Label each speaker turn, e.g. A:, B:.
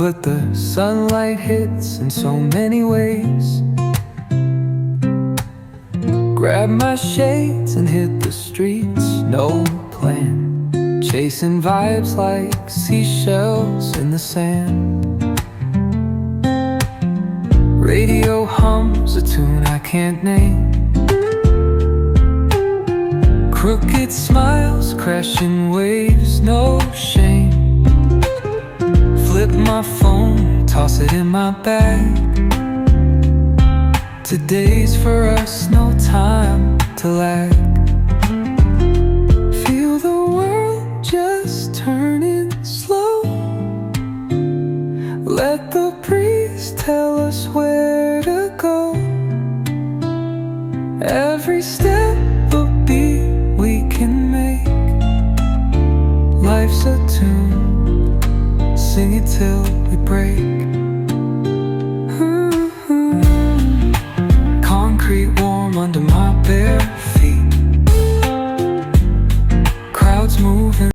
A: but the sunlight hits in so many ways. Grab my shades and hit the streets, no plan, chasing vibes like seashells in the sand. Radio hums a tune I can't name. Crooked smiles, crashing waves, no shame. Flip my phone, toss it in my bag. Today's for us, no time to lag. Feel the world just turning slow. Let the breeze tell us where to go. Every step a beat we can make. Life's a tune, sing it till we break.